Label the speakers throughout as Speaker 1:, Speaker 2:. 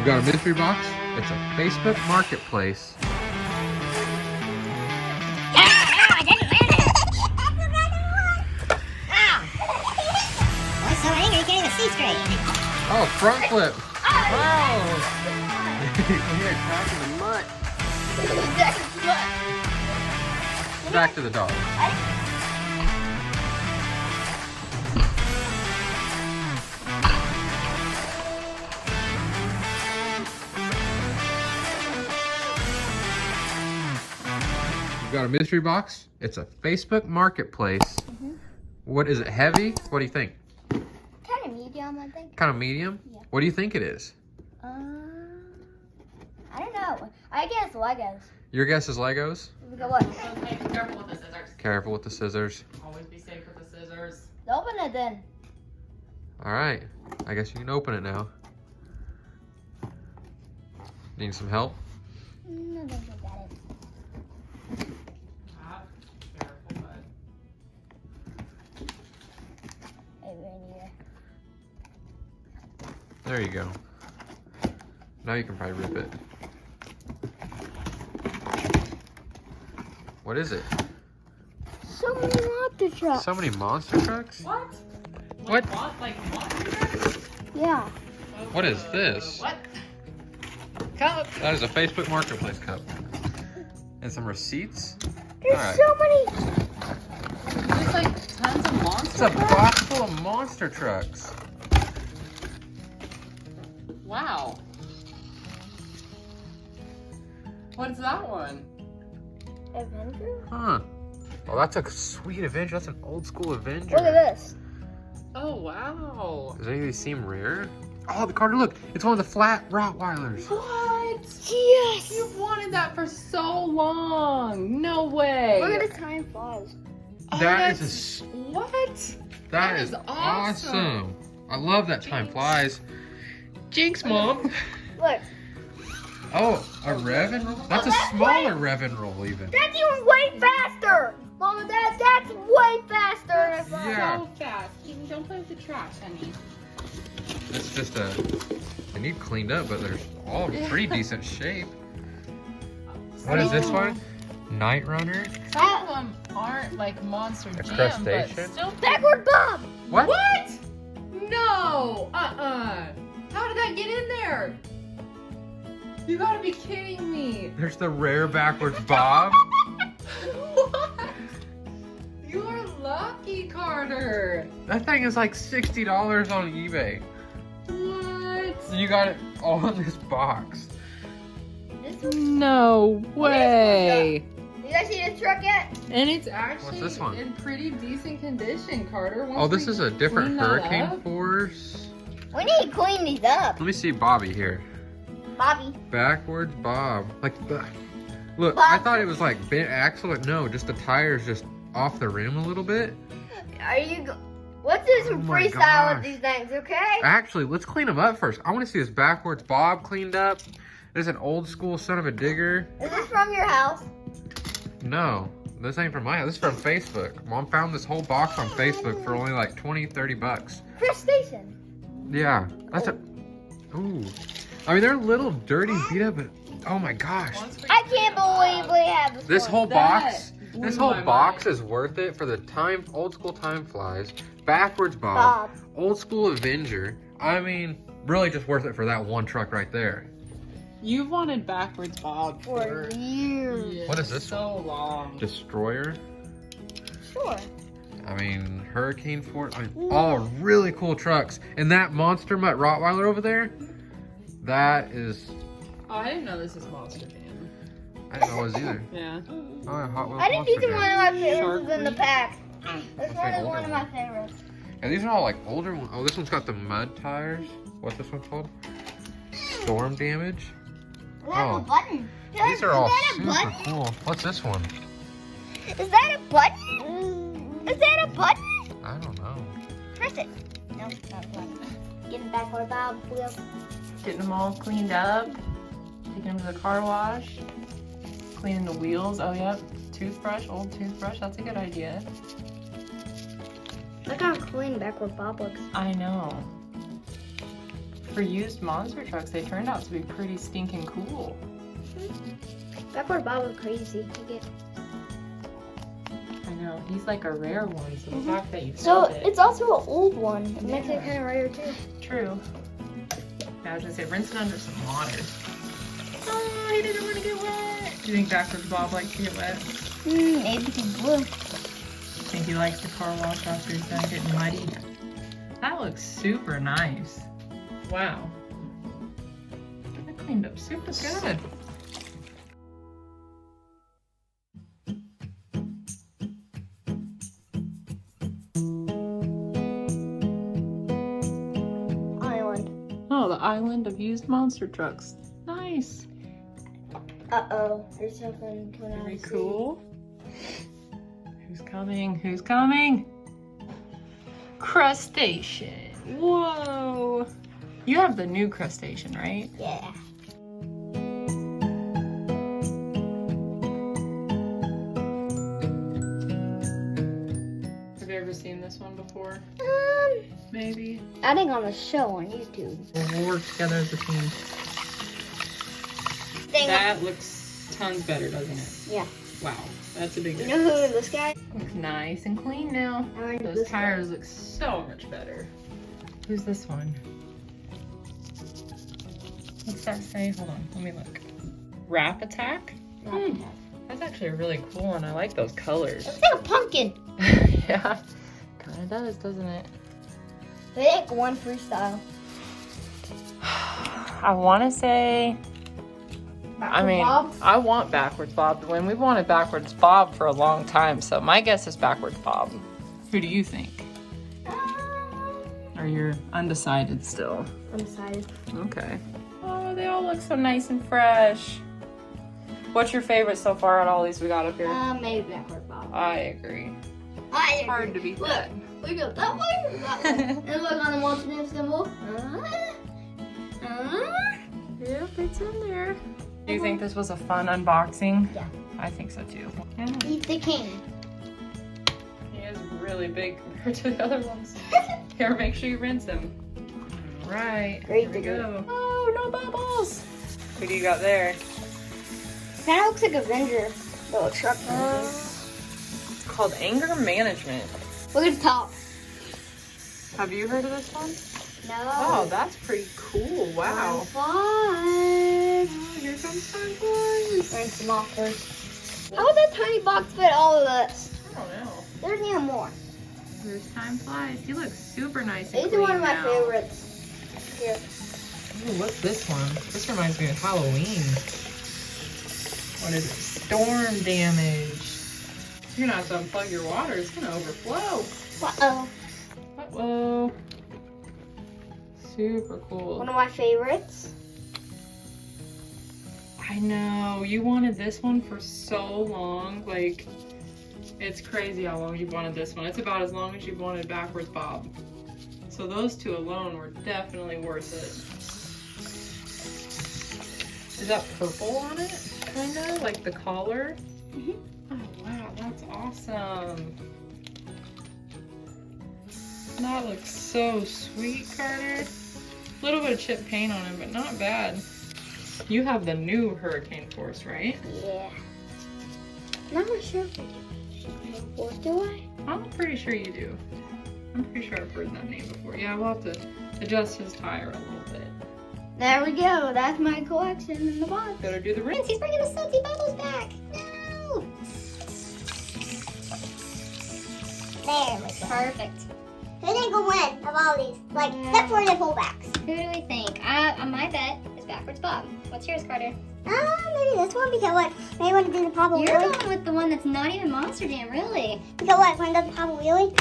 Speaker 1: got a mystery box? It's a Facebook Marketplace.
Speaker 2: So angry, you can't even see straight.
Speaker 1: Oh, front flip. Wow. Back to the dog. You got a mystery box? It's a Facebook Marketplace. What is it, heavy? What do you think?
Speaker 2: Kind of medium, I think.
Speaker 1: Kind of medium?
Speaker 2: Yeah.
Speaker 1: What do you think it is?
Speaker 2: I don't know. I guess Legos.
Speaker 1: Your guess is Legos?
Speaker 2: We got what?
Speaker 3: Okay, be careful with the scissors.
Speaker 1: Careful with the scissors.
Speaker 3: Always be safe with the scissors.
Speaker 2: Open it then.
Speaker 1: All right. I guess you can open it now. Need some help?
Speaker 2: No, don't look at it.
Speaker 3: Careful, bud.
Speaker 2: Hey, right here.
Speaker 1: There you go. Now you can probably rip it. What is it?
Speaker 2: So many monster trucks.
Speaker 1: So many monster trucks?
Speaker 3: What?
Speaker 1: What?
Speaker 3: Like what?
Speaker 2: Yeah.
Speaker 1: What is this?
Speaker 3: What? Cup.
Speaker 1: That is a Facebook Marketplace cup. And some receipts?
Speaker 2: There's
Speaker 1: Alright.
Speaker 2: so many.
Speaker 3: There's like tons of
Speaker 1: It's
Speaker 3: monster
Speaker 1: a
Speaker 3: trucks.
Speaker 1: box full of monster trucks.
Speaker 3: Wow. What's that one?
Speaker 2: Avenger?
Speaker 1: Huh. Oh, that's a sweet Avenger. That's an old school Avenger.
Speaker 2: Look at this.
Speaker 3: Oh, wow.
Speaker 1: Does any of these seem rare? Oh, the Carter, look. It's one of the flat Rottweilers.
Speaker 3: What?
Speaker 2: Yes.
Speaker 3: You've wanted that for so long. No way.
Speaker 2: Look at the time flies.
Speaker 3: Oh,
Speaker 1: That is
Speaker 3: that's-
Speaker 1: a
Speaker 3: What?
Speaker 1: That is awesome. I love that time flies. Jinx, Mom.
Speaker 2: Look.
Speaker 1: Oh, a rev and roll? That's a smaller rev and roll even.
Speaker 2: That's even way faster. Mom and Dad, that's way faster than I thought.
Speaker 1: Yeah.
Speaker 3: So fast. Don't play with the trash, honey.
Speaker 1: It's just they need cleaned up, but they're all in pretty decent shape. What is this one? Night Runner?
Speaker 3: Some of them aren't like monster jam, but
Speaker 1: crustacean?
Speaker 3: still.
Speaker 2: Backward Bob.
Speaker 1: What?
Speaker 3: What? No. How did that get in there? You gotta be kidding me.
Speaker 1: There's the rare backwards Bob.
Speaker 3: What? You're lucky, Carter.
Speaker 1: That thing is like $60 on eBay.
Speaker 3: What?
Speaker 1: You got it all in this box.
Speaker 2: This one.
Speaker 3: No way.
Speaker 2: You guys see this truck yet?
Speaker 3: And it's actually
Speaker 1: this one?
Speaker 3: in pretty decent condition, Carter.
Speaker 1: Oh, this is a different
Speaker 3: clean that
Speaker 1: Hurricane
Speaker 3: up.
Speaker 1: Force.
Speaker 2: We need to clean these up,
Speaker 1: Let me see Bobby here.
Speaker 2: Bobby.
Speaker 1: Backwards Bob. Look,
Speaker 2: Bob.
Speaker 1: I thought it was like bent axle, but no, just the tires just off the rim a little bit.
Speaker 2: Are you? Let's do some
Speaker 1: Oh my
Speaker 2: freestyle
Speaker 1: gosh.
Speaker 2: with these things, okay?
Speaker 1: Actually, let's clean them up first. I want to see this backwards Bob cleaned up. There's an old school son of a digger.
Speaker 2: Is this from your house?
Speaker 1: No, this ain't from my house. This is from Facebook. Mom found this whole box on Facebook for only like 20, 30 bucks.
Speaker 2: Crustacean.
Speaker 1: Yeah, that's a... Ooh. I mean, they're a little dirty and beat up, but oh my gosh.
Speaker 2: I can't believe we have this.
Speaker 1: This
Speaker 2: one.
Speaker 1: whole
Speaker 3: That
Speaker 1: box,
Speaker 3: blew
Speaker 1: this whole
Speaker 3: my
Speaker 1: box
Speaker 3: mind.
Speaker 1: is worth it for the old school time flies, backwards Bob,
Speaker 2: Bob.
Speaker 1: old school Avenger. I mean, really just worth it for that one truck right there.
Speaker 3: You've wanted backwards Bob
Speaker 2: For years.
Speaker 3: yeah,
Speaker 1: What is this
Speaker 3: so long.
Speaker 1: Destroyer.
Speaker 2: Sure.
Speaker 1: I mean, Hurricane Force. I mean, all really cool trucks. And that Monster Mutt Rottweiler over there, that is,
Speaker 3: Oh, I didn't know this is Monster Jam.
Speaker 1: I didn't know it was either.
Speaker 3: Yeah.
Speaker 1: Oh, Hot Wheels
Speaker 2: I think these
Speaker 1: Monster
Speaker 2: are
Speaker 1: Jam.
Speaker 2: one of my favorites
Speaker 3: Shark
Speaker 2: in the
Speaker 3: Week.
Speaker 2: pack. This
Speaker 1: I'll
Speaker 2: one
Speaker 1: say
Speaker 2: is one
Speaker 1: older
Speaker 2: of my favorites.
Speaker 1: And these are all like older ones. Oh, this one's got the mud tires. What's this one called? Storm damage.
Speaker 2: Is that
Speaker 1: Oh.
Speaker 2: a button?
Speaker 1: These are all
Speaker 2: Is that a
Speaker 1: super
Speaker 2: button?
Speaker 1: cool. What's this one?
Speaker 2: Is that a button? Is that a button?
Speaker 1: I don't know.
Speaker 2: Press it. No, not a button. Getting backward Bob wheel.
Speaker 3: Getting them all cleaned up. Taking them to the car wash. Cleaning the wheels. Oh, yep. Toothbrush, old toothbrush. That's a good idea.
Speaker 2: Look how clean backward Bob looks.
Speaker 3: I know. For used monster trucks, they turned out to be pretty stinking cool.
Speaker 2: Backward Bob was crazy to get.
Speaker 3: I know, he's like a rare one, so the fact that you
Speaker 2: So
Speaker 3: found it.
Speaker 2: it's also an old one. It makes it
Speaker 3: Yeah.
Speaker 2: kind of rare too.
Speaker 3: True. I was gonna say, rinse it under some water. Oh, he didn't want to get wet. Do you think Backwards Bob likes to get wet?
Speaker 2: Maybe he will.
Speaker 3: Think he likes the car wash after he's done getting muddy? That looks super nice. Wow. That cleaned up super good.
Speaker 2: Island.
Speaker 3: Oh, the island of used monster trucks. Nice.
Speaker 2: Uh-oh. There's something coming out
Speaker 3: Very
Speaker 2: of the sea.
Speaker 3: cool. Who's coming? Who's coming? Crustacean. Whoa. You have the new crustacean, right?
Speaker 2: Yeah.
Speaker 3: Have you ever seen this one before? Maybe.
Speaker 2: I think on the show on YouTube.
Speaker 3: We'll work together as a team. That looks tons better, doesn't it?
Speaker 2: Yeah.
Speaker 3: Wow, that's a big
Speaker 2: You
Speaker 3: difference.
Speaker 2: know who this guy?
Speaker 3: Looks nice and clean now.
Speaker 2: I like
Speaker 3: Those
Speaker 2: this
Speaker 3: tires look so much better. Who's this one? What's that say? Hold on, let me look. Wrap Attack?
Speaker 2: guy.
Speaker 3: That's actually a really cool one. I like those colors.
Speaker 2: Looks like a pumpkin.
Speaker 3: Yeah, kind of does, doesn't it?
Speaker 2: They like one freestyle.
Speaker 3: I want to say, I mean,
Speaker 2: Bob?
Speaker 3: I want Backwards Bob to win. We've wanted Backwards Bob for a long time, so my guess is Backwards Bob. Who do you think? Or you're undecided still?
Speaker 2: I'm excited.
Speaker 3: Okay. Oh, they all look so nice and fresh. What's your favorite so far out of all these we got up here?
Speaker 2: Maybe backward Bob.
Speaker 3: I agree.
Speaker 2: I
Speaker 3: Hard to beat
Speaker 2: Look,
Speaker 3: that.
Speaker 2: we go that way, that way. And look on the monster symbol.
Speaker 3: Yep, it's in there. Do you think this was a fun unboxing?
Speaker 2: Yeah.
Speaker 3: I think so too.
Speaker 2: Eat the king.
Speaker 3: He is really big compared to the other ones. Here, make sure you rinse him. All right.
Speaker 2: Great
Speaker 3: Here we
Speaker 2: to go.
Speaker 3: go. Oh, no bubbles. What do you got there?
Speaker 2: Kind of looks like Avenger, the truck.
Speaker 3: It's called Anger Management.
Speaker 2: Look at the top.
Speaker 3: Have you heard of this one?
Speaker 2: No.
Speaker 3: Oh, that's pretty cool. Wow.
Speaker 2: Fun.
Speaker 3: Here comes Time Flies.
Speaker 2: Rinse them off first. How would that tiny box fit all of this?
Speaker 3: I don't know.
Speaker 2: There's even more.
Speaker 3: Here's Time Flies. He looks super nice and
Speaker 2: These
Speaker 3: clean
Speaker 2: are one of my
Speaker 3: now.
Speaker 2: favorites. Here.
Speaker 3: Ooh, what's this one? This reminds me of Halloween. What is it? Storm damage. You're gonna have to unplug your water. It's gonna overflow.
Speaker 2: Uh-oh.
Speaker 3: Uh-oh. Super cool.
Speaker 2: One of my favorites.
Speaker 3: I know. You wanted this one for so long. Like, it's crazy how long you've wanted this one. It's about as long as you've wanted Backwards Bob. So those two alone were definitely worth it. Is that purple on it? Kinda? Like the collar?
Speaker 2: Mhm.
Speaker 3: Oh, wow. That's awesome. That looks so sweet, Carter. A little bit of chip paint on it, but not bad. You have the new Hurricane Force, right?
Speaker 2: Yeah. I'm not sure if I do. Do I?
Speaker 3: I'm pretty sure you do. I'm pretty sure I've heard that name before. Yeah, we'll have to adjust his tire a little bit.
Speaker 2: There we go. That's my collection in the box.
Speaker 3: Gotta do the rinse.
Speaker 2: He's bringing the salty bubbles back. No.
Speaker 4: There we go.
Speaker 2: Perfect.
Speaker 4: Who think will win of all these? Like, except for the pullbacks.
Speaker 2: Who do we think? My bet is Backwards Bob. What's yours, Carter?
Speaker 4: Maybe this one because what? Maybe want to do the Papa
Speaker 2: You're
Speaker 4: Wheelie.
Speaker 2: going with the one that's not even Monster Jam, really.
Speaker 4: Because what? When does the Papa Wheelie?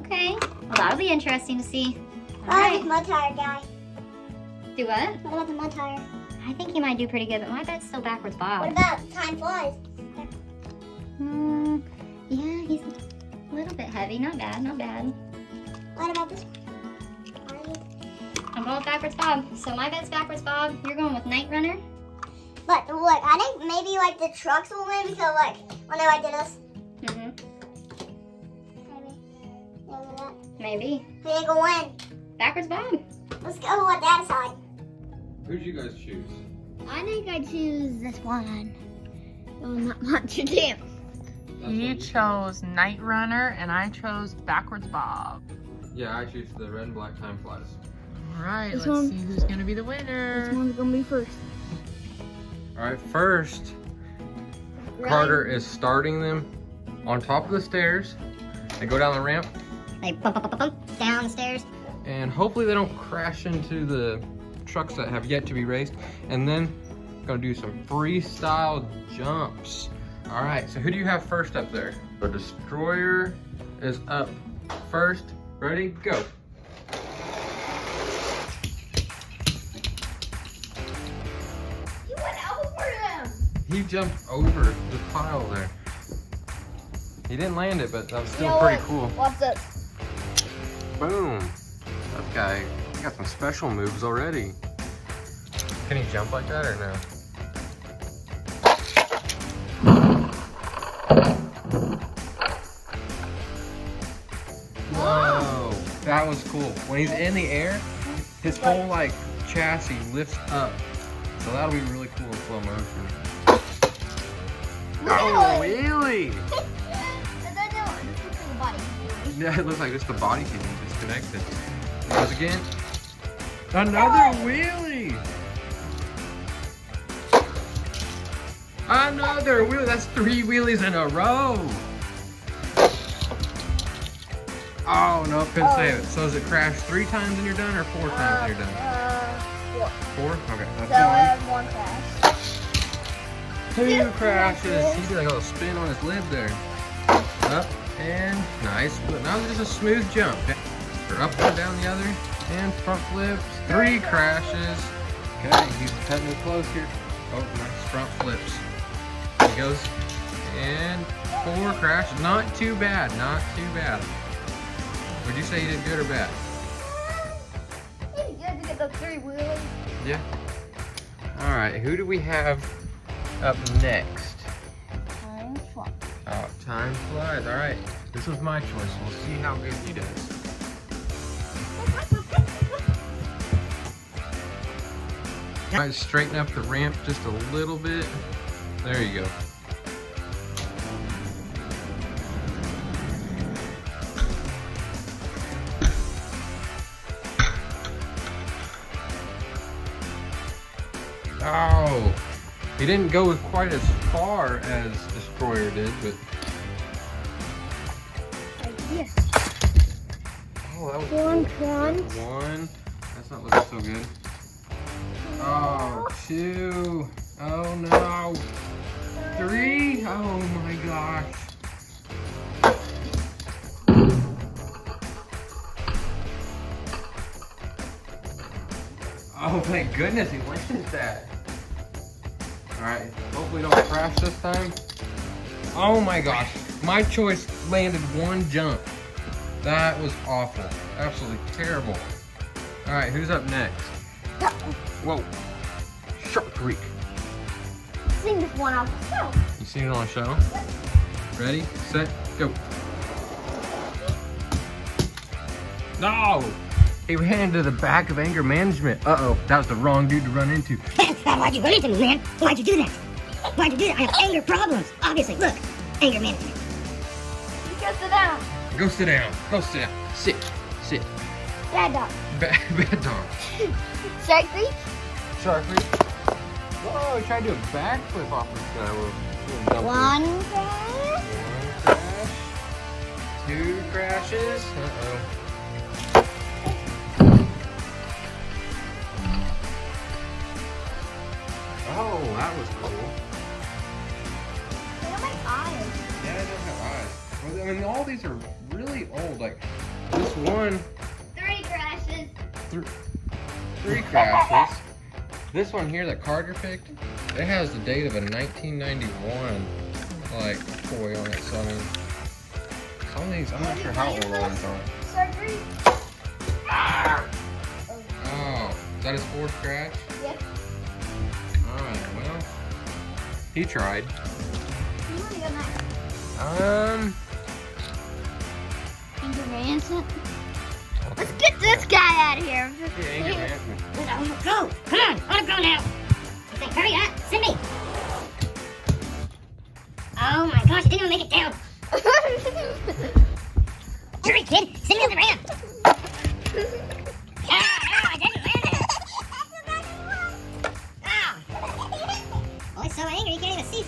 Speaker 2: Okay. Well, that'll be interesting to see. All
Speaker 4: Oh,
Speaker 2: right.
Speaker 4: this mud tire guy.
Speaker 2: Do what?
Speaker 4: What about the mud tire?
Speaker 2: I think he might do pretty good, but my bet's still Backwards
Speaker 4: What
Speaker 2: Bob.
Speaker 4: about Time Flies?
Speaker 2: Yeah, he's a little bit heavy. Not bad, not bad.
Speaker 4: What about this one?
Speaker 2: I'm going with Backwards Bob. So my bet's Backwards Bob. You're going with Night Runner.
Speaker 4: But look, I think maybe like the trucks will win because like when they like did this.
Speaker 2: Mm-hmm.
Speaker 4: Maybe. Maybe that.
Speaker 2: Maybe.
Speaker 4: Who think will win?
Speaker 2: Backwards Bob.
Speaker 4: Let's go with that side.
Speaker 1: Who'd you guys choose?
Speaker 2: I think I choose this one. Oh, not much to do.
Speaker 3: He chose Night Runner, and I chose Backwards Bob.
Speaker 1: Yeah, I choose the red and black time flies.
Speaker 3: All right,
Speaker 2: This
Speaker 3: let's
Speaker 2: one-
Speaker 3: see who's gonna be the winner.
Speaker 2: This one's gonna be first.
Speaker 1: All right, first, Carter is starting them on top of the stairs. They go down the ramp,
Speaker 4: They bump, bump, bump, bump, down the stairs.
Speaker 1: and hopefully they don't crash into the trucks that have yet to be raced. And then gonna do some freestyle jumps. All right, so who do you have first up there? The Destroyer is up first. Ready, go.
Speaker 2: You went over them.
Speaker 1: He jumped over the pile there. He didn't land it, but that was still
Speaker 2: You know
Speaker 1: pretty
Speaker 2: what?
Speaker 1: cool.
Speaker 2: Watch this.
Speaker 1: Boom. That guy, he got some special moves already. Can he jump like that or no? Whoa, that was cool. When he's in the air, his whole like chassis lifts up. So that'll be really cool in slow motion. Oh, wheelie!
Speaker 2: And then no, this looks like a body.
Speaker 1: Yeah, it looks like just the body can be disconnected. Goes again. Another wheelie! Another wheelie! That's 3 wheelies in a row! Oh, no, couldn't save it. So does it crash 3 times and you're done or 4 times and you're done? 4? Okay,
Speaker 2: So
Speaker 1: that's
Speaker 2: one crash.
Speaker 1: 2 crashes. He did like a little spin on his lid there. Up and nice. But now it's just a smooth jump. Or up and down the other. And front flips. 3 crashes. Okay, he's cutting it close here. Oh, nice front flips. He goes. And 4 crashes. Not too bad. Not too bad. Would you say he did good or bad?
Speaker 2: Pretty good to get the 3 wheelies.
Speaker 1: Yeah. All right, who do we have up next?
Speaker 2: Time flies.
Speaker 1: Oh, time flies. All right, this was my choice. We'll see how good he does. All right, straighten up the ramp just a little bit. There you go. Oh, he didn't go quite as far as Destroyer did, but
Speaker 2: Yes.
Speaker 1: oh, that was
Speaker 2: One
Speaker 1: cool.
Speaker 2: crunch.
Speaker 1: 1. That's not looking so good. Oh, 2. Oh no. 3. Oh my gosh. Oh thank goodness he landed that. Alright, hopefully don't crash this time. Oh my gosh, my choice landed 1 jump. That was awful, absolutely terrible. Alright, who's up next? Whoa, Shark Creek.
Speaker 2: Sing this one off the show.
Speaker 1: You seen it on a show? Ready, set, go. No! He ran into the back of anger management. Uh-oh, that was the wrong dude to run into.
Speaker 4: Why'd you run into me, man? Why'd you do that? Why'd you do that? I have anger problems. Obviously, look, anger management.
Speaker 2: You go sit down.
Speaker 1: Go sit down, go sit down. Sit, sit.
Speaker 2: Bad dog.
Speaker 1: Bad dog.
Speaker 2: Shark Creek.
Speaker 1: Shark Creek. Whoa, he tried to do a backflip off this guy. Little dump
Speaker 2: 1 crash.
Speaker 1: 1 crash. 2 crashes. Uh-oh. Oh, that was cool.
Speaker 2: Look at my eyes.
Speaker 1: Yeah, it does have eyes. Well, I mean, all these are really old. Like, this one,
Speaker 2: 3 crashes.
Speaker 1: 3 crashes. This one here that Carter picked, it has the date of a 1991, like, toy on it. So, I mean, some of these, I'm not sure how old all these are.
Speaker 2: Shark Creek.
Speaker 1: Oh, is that his 4th crash?
Speaker 2: Yep.
Speaker 1: Alright, well, he tried.
Speaker 2: You want to go next?
Speaker 1: Um,
Speaker 2: Anger Management.
Speaker 1: I'll
Speaker 2: Let's get this guy out of here.
Speaker 1: Yeah, anger management.
Speaker 4: Go! Come on! I wanna go now! I say, hurry up! Send me! Oh my gosh, I didn't even make it down! Hurry, kid! Send me on the ramp! No, I didn't land it! Oh. Oh, he's so angry, he can't even see.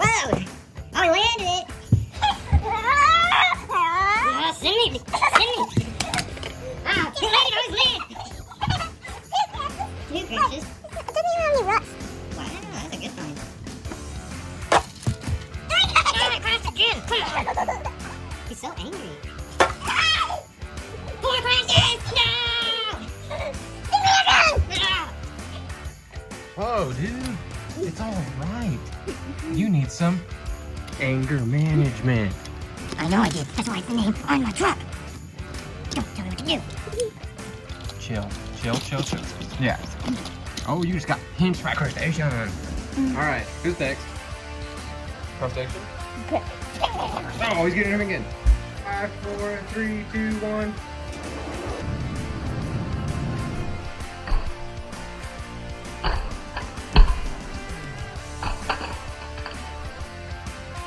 Speaker 4: Whoa! Oh, he landed it! Send me! Send me! Ah, he landed on his lid! 2 crashes.
Speaker 2: I didn't even have any rust.
Speaker 4: Wow, that's a good find. Oh, I crashed again! Come on! He's so angry. 4 crashes! No!
Speaker 1: Whoa, dude. It's all right. You need some anger management.
Speaker 4: I know I did. That's why it's the name on my truck. Don't tell me what to do.
Speaker 1: Chill. Yeah. Oh, you just got pinched by crustacean. All right, who's next? Crustacean?
Speaker 2: Okay.
Speaker 1: Oh, he's getting him again. 5, 4, 3, 2, 1.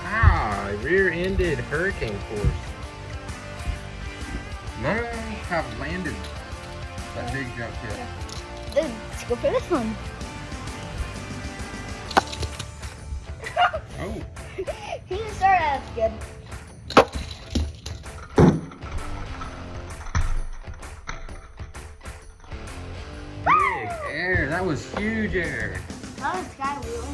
Speaker 1: Ah, rear-ended hurricane force. None of them have landed that big jump yet.
Speaker 2: Let's go for this one.
Speaker 1: Oh.
Speaker 2: He didn't start out good.
Speaker 1: Big air. That was huge air.
Speaker 2: That was sky wheel.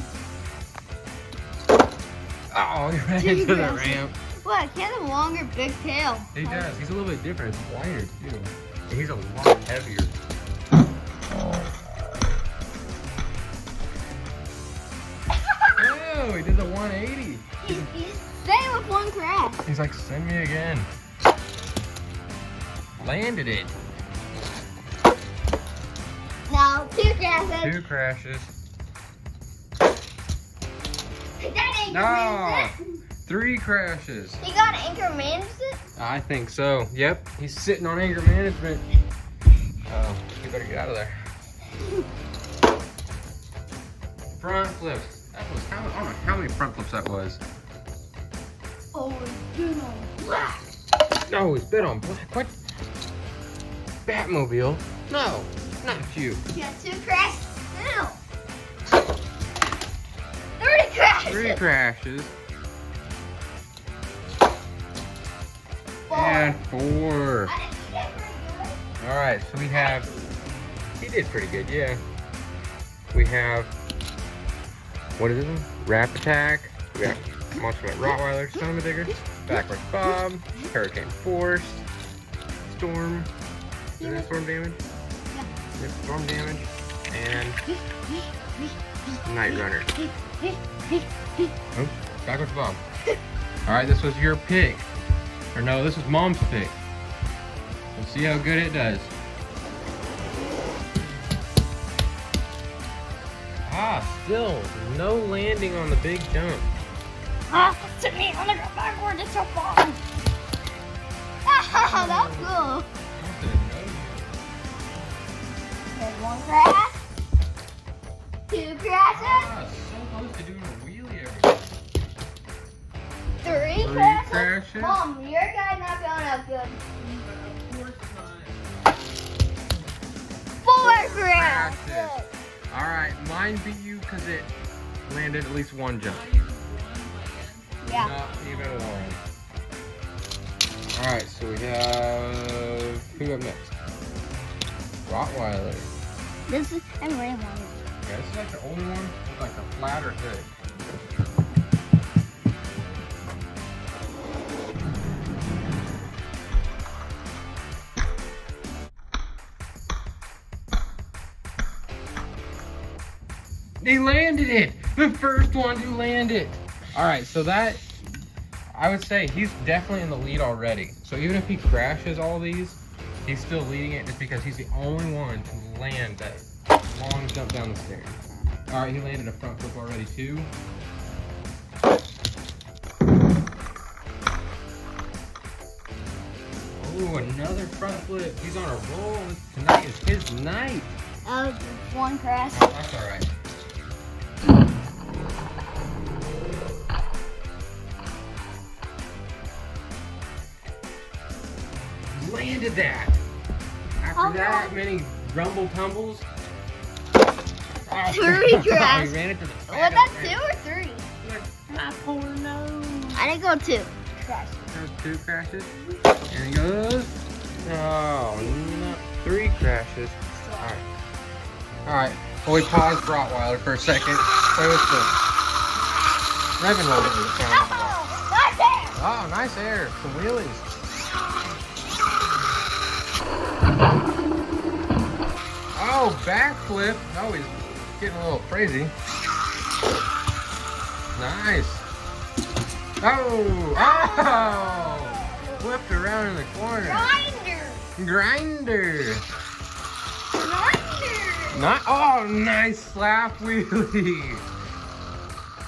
Speaker 1: Oh, he ran into the ramp.
Speaker 2: What? He has a longer, big tail.
Speaker 1: He does. He's a little bit different. It's wider too. And he's a lot heavier. Oh, he did the 180.
Speaker 2: He's staying with 1 crash.
Speaker 1: He's like, send me again. Landed it.
Speaker 2: Now, 2 crashes.
Speaker 1: 2 crashes.
Speaker 2: That anchor
Speaker 1: No.
Speaker 2: managed it.
Speaker 1: 3 crashes.
Speaker 2: He got anchor managed it.
Speaker 1: I think so. Yep. He's sitting on anger management. Oh, you better get out of there. Front flips. That was I don't know how many front flips that was.
Speaker 2: Oh, it's good on black.
Speaker 1: No, he's bit on black. What? Batmobile? No, not you.
Speaker 2: He got 2 crashes. No. 3 crashes.
Speaker 1: 3 crashes.
Speaker 2: 4.
Speaker 1: And 4.
Speaker 2: I didn't get very good.
Speaker 1: All right, so we have. He did pretty good, yeah. We have. What is it? Rap Attack. We got Monster Mutt Rottweiler, Son of a Digger, Backwards Bob, Hurricane Force, Storm. Is that storm damage? Yep, storm damage, and Night Runner. Oh, Backwards Bob. All right, this was your pick. Or no, this was Mom's pick. Let's see how good it does. Ah, still no landing on the big jump.
Speaker 2: Ah, to me, I'm gonna go backward. It's so far. Ah, that was cool. There's 1 crash. 2 crashes.
Speaker 1: Ah, so close to doing a wheelie every
Speaker 2: 3
Speaker 1: 3
Speaker 2: crashes.
Speaker 1: crashes.
Speaker 2: Mom, your guy's not going out good. 4 crashes.
Speaker 1: All right, mine beat you because it landed at least 1 jump.
Speaker 2: Yeah.
Speaker 1: Not even 1. All right, so we have who up next? Rottweiler.
Speaker 2: This is I'm really long.
Speaker 1: Yeah, this is like the only one with like a flatter hood. He landed it! The first one to land it! Alright, so that, I would say he's definitely in the lead already. So even if he crashes all these, he's still leading it just because he's the only one to land that long jump down the stairs. Alright, he landed a front flip already too. Oh, Ooh, another front flip. He's on a roll. Tonight is his night.
Speaker 2: Oh, one crash.
Speaker 1: That's all right. Landed that. After that many rumble tumbles. Oh,
Speaker 2: Three
Speaker 1: he
Speaker 2: crashes.
Speaker 1: ran it to the
Speaker 2: Was
Speaker 1: back
Speaker 2: that
Speaker 1: of there.
Speaker 2: 2 or 3?
Speaker 3: My poor nose.
Speaker 2: I didn't go 2. Crash.
Speaker 1: There's 2 crashes. And he goes. Oh, no. 3 crashes. Alright. Alright. Well, we paused Rottweiler for a second. Play with the Revan roll that was sound.
Speaker 2: Oh, right there.
Speaker 1: Oh, nice air. Some wheelies. Oh, backflip. Oh, he's getting a little crazy. Nice. Oh, oh. Flipped around in the corner.
Speaker 2: Grinder.
Speaker 1: Grinder.
Speaker 2: Grinder.
Speaker 1: Not, oh, nice slap wheelie.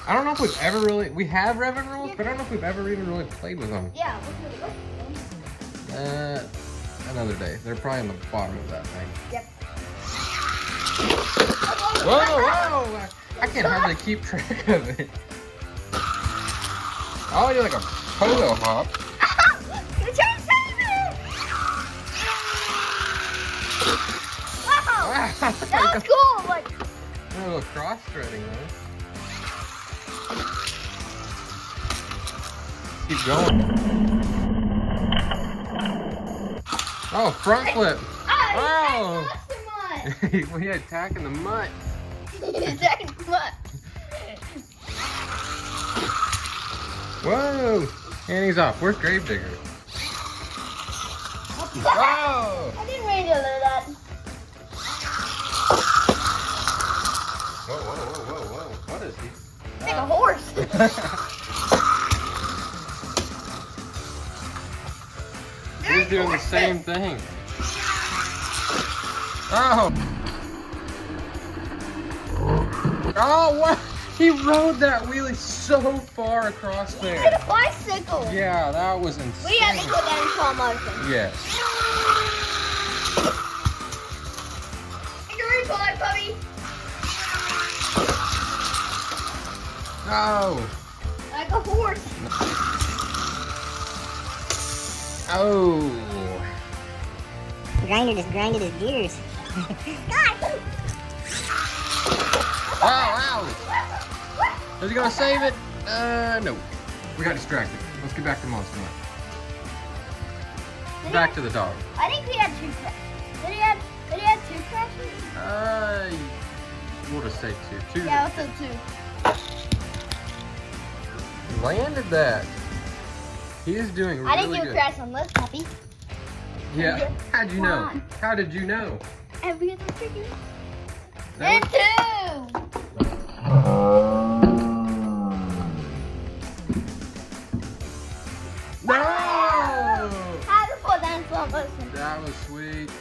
Speaker 1: I don't know if we've ever really, we have Revan rules, but I don't know if we've ever even really played with them.
Speaker 2: Yeah.
Speaker 1: Another day. They're probably on the bottom of that thing.
Speaker 2: Yep.
Speaker 1: Whoa, whoa! I can't hardly keep track of it. Oh, you're like a polo hop.
Speaker 2: You're trying to save it. Wow.
Speaker 1: Wow.
Speaker 2: That was cool. Like,
Speaker 1: A little cross threading there. Keep going. Oh, front flip.
Speaker 2: oh.
Speaker 1: We had attacking the mutt. Whoa! And he's off. Where's Gravedigger? Whoa!
Speaker 2: I didn't mean to do that.
Speaker 1: Whoa, whoa, whoa, whoa, whoa. What is he?
Speaker 2: Like a horse.
Speaker 1: He's doing the same thing. Oh! Oh, what? He rode that wheelie so far across
Speaker 2: He did
Speaker 1: there.
Speaker 2: a bicycle.
Speaker 1: Yeah, that was insane.
Speaker 2: We had to put that in slow motion.
Speaker 1: Yes.
Speaker 2: Take a replay, puppy.
Speaker 1: Oh!
Speaker 2: Like a horse.
Speaker 1: Oh!
Speaker 4: Grinder just grinded his gears.
Speaker 2: God.
Speaker 1: Wow, wow! Is he gonna save it? No. We got distracted. Let's get back to Monster Mutt. Back to the dog.
Speaker 2: I think we had 2 crashes. Did he have 2 crashes?
Speaker 1: We'll just say 2. 2.
Speaker 2: Yeah, also 2.
Speaker 1: Landed that. He is doing really
Speaker 2: I didn't do a
Speaker 1: good.
Speaker 2: crash on this puppy.
Speaker 1: Yeah. How'd you know?
Speaker 2: Come on.
Speaker 1: How did you know?
Speaker 2: Every other figure.
Speaker 1: That
Speaker 2: And 2.
Speaker 1: No!
Speaker 2: How to put that in slow motion.
Speaker 1: That was sweet.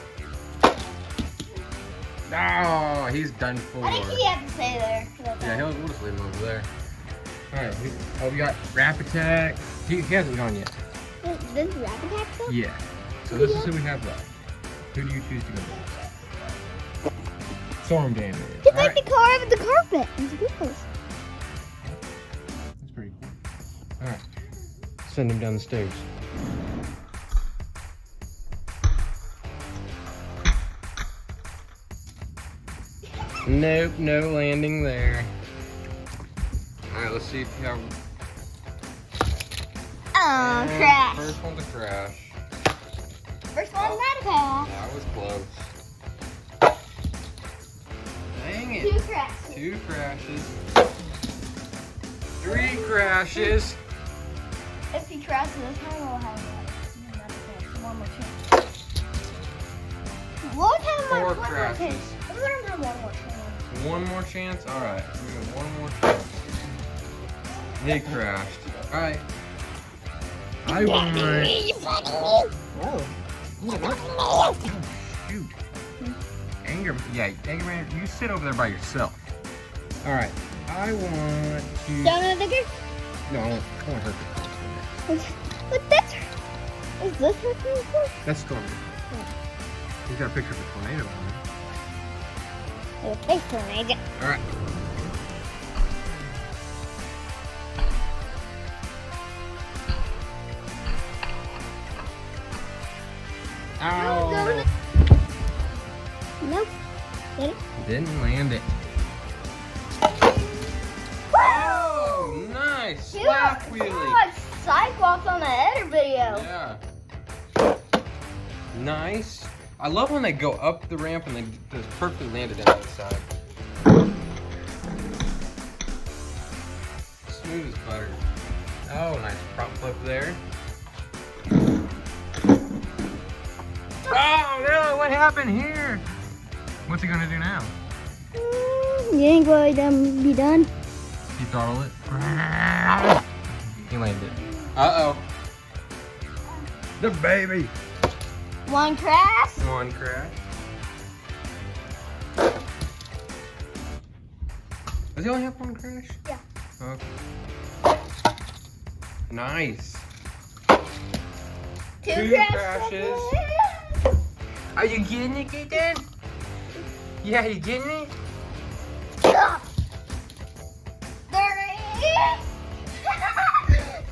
Speaker 1: Oh, he's done for.
Speaker 2: I think he had to stay there.
Speaker 1: Yeah, we'll just leave him over there. Alright, we got Rap Attack. He hasn't gone yet.
Speaker 2: This Rapid Attack stuff?
Speaker 1: Yeah. So this is who we have left. Who do you choose to go with? Storm Damage.
Speaker 2: It's like the car with the carpet. It's good.
Speaker 1: That's pretty cool. Alright. Send him down the stairs. Nope, no landing there. Alright, let's see if you have.
Speaker 2: Oh,
Speaker 1: And
Speaker 2: crash.
Speaker 1: First one's a crash.
Speaker 2: First one's not a crash.
Speaker 1: That was close. Dang it.
Speaker 2: 2 crashes.
Speaker 1: 2 crashes. 3 crashes.
Speaker 2: If he crashes this time, we'll have one more chance. What time
Speaker 1: Four
Speaker 2: one more
Speaker 1: crashes.
Speaker 2: chance? I'm gonna have one more chance.
Speaker 1: One more chance? Alright, we got one more chance. He crashed. Alright. I want. Oh, shoot. Anger Man, you sit over there by yourself. Alright, I want to.
Speaker 2: Donut digger?
Speaker 1: No, I want her to.
Speaker 2: But that's Is this her favorite?
Speaker 1: That's Stormy. He's got a picture of a tornado on it.
Speaker 2: A face tornado.
Speaker 1: All right. Ow!
Speaker 2: Nope. Did it?
Speaker 1: Didn't land it. Oh, nice! Slap wheelie.
Speaker 2: Like Cyclops on the Header video.
Speaker 1: Yeah. Nice. I love when they go up the ramp and they just perfectly landed on the other side. Smooth as butter. Oh, nice front flip there. Oh no! What happened here? What's he gonna do now?
Speaker 2: You ain't going to be done.
Speaker 1: He throttled it. He landed. Uh oh. The baby.
Speaker 2: One crash.
Speaker 1: One crash. Does he only have one crash?
Speaker 2: Yeah.
Speaker 1: Okay. Nice.
Speaker 2: Two
Speaker 1: crashes. Are you getting it, Gaten? Yeah, you getting it?
Speaker 2: Stop. There it is.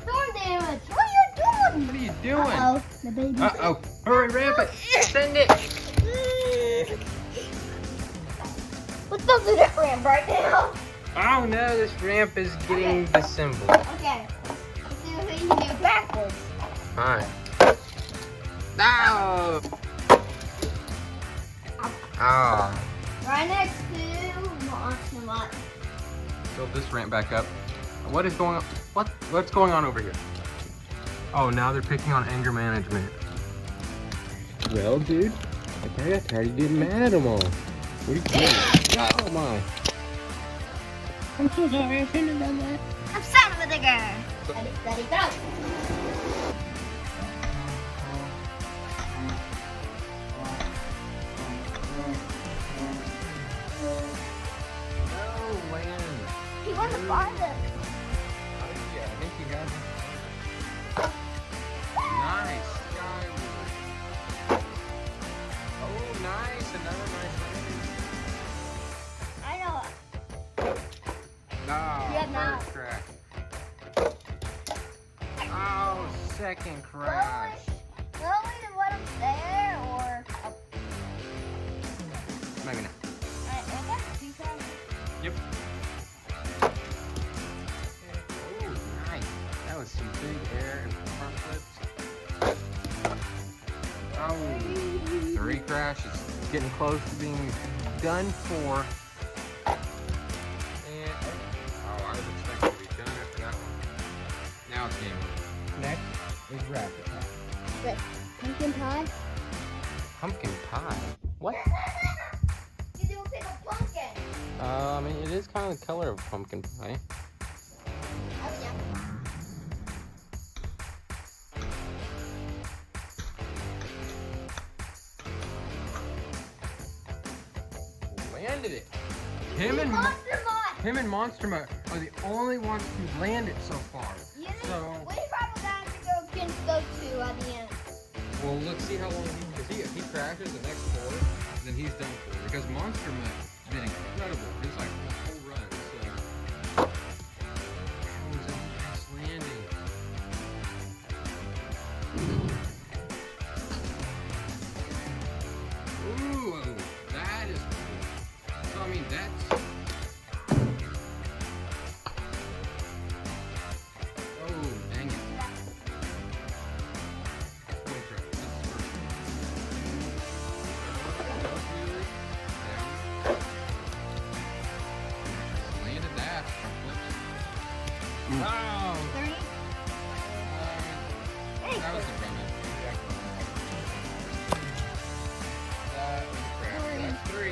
Speaker 2: Storm damage. What are you doing?
Speaker 1: What are you doing?
Speaker 2: Uh-oh, the baby.
Speaker 1: Uh-oh. Hurry, ramp it. Send it.
Speaker 2: Let's go through that ramp right now.
Speaker 1: Oh no, this ramp is getting disassembled.
Speaker 2: Okay. Let's see what you can do backwards.
Speaker 1: Alright. No! Ah.
Speaker 2: Right next to Monster Mutt.
Speaker 1: Build this ramp back up. What is going on? What's going on over here? Oh, now they're picking on anger management. Well, dude, I got tired of getting mad at them all. What are you doing? Oh my! I'm so sorry. I shouldn't have done that.
Speaker 2: I'm son of a digger. Ready, go.
Speaker 1: No, land.
Speaker 2: He won the farthest.
Speaker 1: Yeah, I think you got it. Nice. Skyward. Oh, nice. Another nice landing.
Speaker 2: I know.
Speaker 1: Oh,
Speaker 2: Yeah, now.
Speaker 1: first crash. Oh, second crash.
Speaker 2: Slowly to let him stay or
Speaker 1: Maybe not. Yep. Oh, nice. That was some big air and front flips. Oh, 3 crashes. Getting close to being done for. And, oh, I was expecting to be done after that one. Now it's game over. Next is rapid pack.
Speaker 2: pumpkin pie.
Speaker 1: Pumpkin pie? What?
Speaker 2: You do pick a pumpkin.
Speaker 1: I mean, it is kind of the color of pumpkin pie.
Speaker 2: Oh yeah.
Speaker 1: Landed it. Him and Monster Mutt are the only ones who landed so far.
Speaker 2: We
Speaker 1: So,
Speaker 2: probably got to go against those two at the end.
Speaker 1: well, let's see how long because if he crashes the next 4, then he's done for. Because Monster Mutt did incredible. It's like a whole run. So, that was a nice landing. Ooh, that is cool. So, I mean, that's. Oh, dang it. Point track. That's the first one. Landed that. Front flips. Wow.
Speaker 2: 3.
Speaker 1: That was the front end. That was crap. That's 3.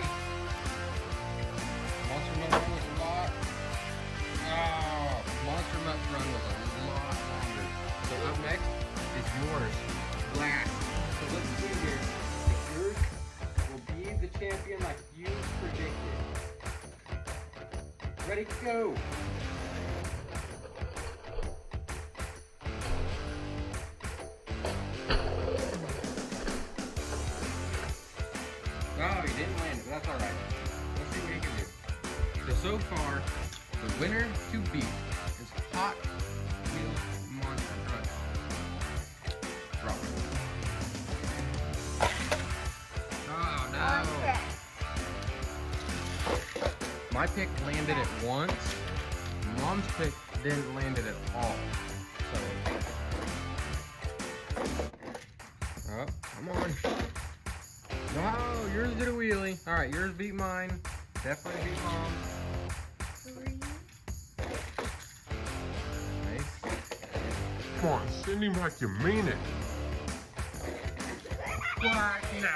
Speaker 1: Monster Mutt run was a lot. Oh, Monster Mutt run was a lot longer. So up next is yours. Last. So let's see here. If yours will be the champion like you predicted. Ready, go. but that's alright. Let's see what he can do. So far, the winner to beat is Hot Wheels Monster Truck. Drop it. Oh no! My pick landed it once. Mom's pick didn't land it at all. So, oh, come on. No, yours did a wheelie. All right, yours beat mine. Definitely beat Mom's.
Speaker 2: 3.
Speaker 1: Nice. Come on, send him like you mean it. What? No.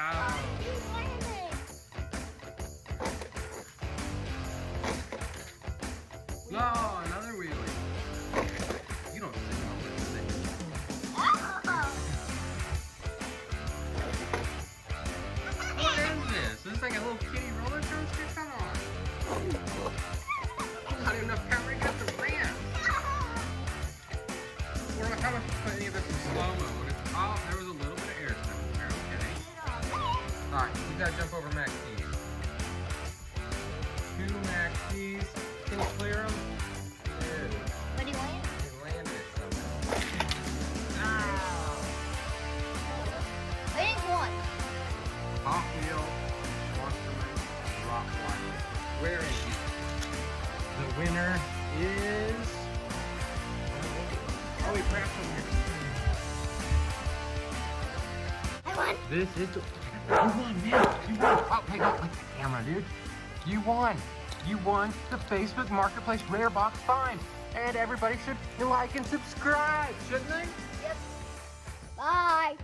Speaker 1: No, another wheelie. You don't sit on this thing. What is this? This is like a little kitty roller coaster? Come on. Not even enough power to get the ramp. We're not going to put any of this in slow-mo. Oh, there was a little bit of air stuff in there, okay. Alright, we gotta jump over Max Keys. 2 Max Keys. Can you clear them? Good.
Speaker 2: What do you want?
Speaker 1: He landed it somehow. Ow!
Speaker 2: I think 1.
Speaker 1: Hot Wheel, Monsterman, Rock Wire. Where is he? The winner is... Oh, he crashed over here.
Speaker 2: I won.
Speaker 1: This is... You won, man. You won. Oh, hey, don't like the camera, dude. You won. You won the Facebook Marketplace Rare Box Find. And everybody should like and subscribe, shouldn't they?
Speaker 2: Yep. Bye.